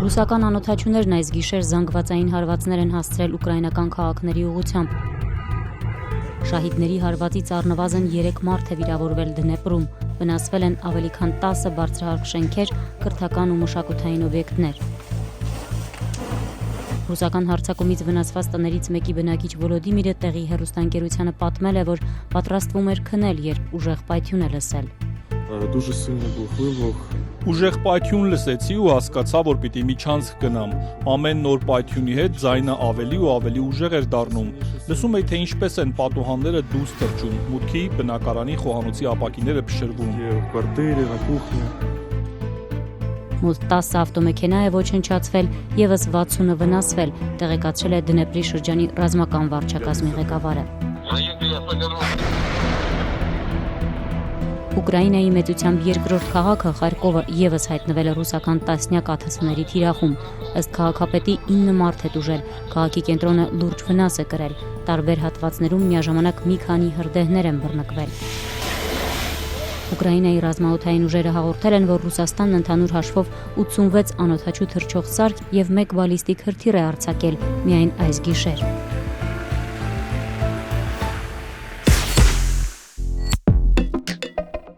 Ռուսական անօդաչուներն այս գիշեր զանգվածային հարվածներ են հասցրել ուկրաինական քաղաքների ուղղությամբ։ Շահիդների հարվածից առնվազն 3 մարդ է վիրավորվել Դնեպրում, վնասվել են ավելի քան 10 բարձրահարկ շենքեր, կրթական ու մշակութային օբյեկտներ։ Ռուսական հարձակումից վնասված տներից մեկի բնակիչ Վոլոդիմիրը տեղի հեռուստաընկերությանը պատմել է, որ պատրաստվում էր քնել, երբ ուժեղ պայթյուն է լսել։ Ուժեղ պայթյուն լսեցի ու հասկացա, որ պիտի միջանցք գնամ։ Ամեն նոր պայթյունի հետ ձայնը ավելի ու ավելի ուժեղ էր դառնում։ Լսում էի, թե ինչպես են պատուհանները դուրս թռչում, մուտքի, բնակարանի, խոհանոցի ապակիները փշրվում։ Մոտ 10 ավտոմեքենա է ոչնչացվել, ևս 60-ը վնասվել, տեղեկացրել է Դնեպրի շրջանի ռազմական վարչակազմի ղեկավարը։ Ուկրաինայի մեծությամբ երկրորդ քաղաքը Խարկովը ևս հայտնվել է ռուսական տասնյակ ԱԹՍ-ների թիրախում։ Ըստ քաղաքապետի 9 մարդ է տուժել, քաղաքի կենտրոնը լուրջ վնաս է կրել, տարբեր հատվածներում միաժամանակ մի քանի հրդեհներ են բռնկվել։ Ուկրաինայի ռազմաօդային ուժերը հաղորդել են, որ Ռուսաստանն ընդհանուր հաշվով 86 անօդաչու թռչող սարք և 1 բալիստիկ հրթիռ է արձակել միայն այս գիշեր։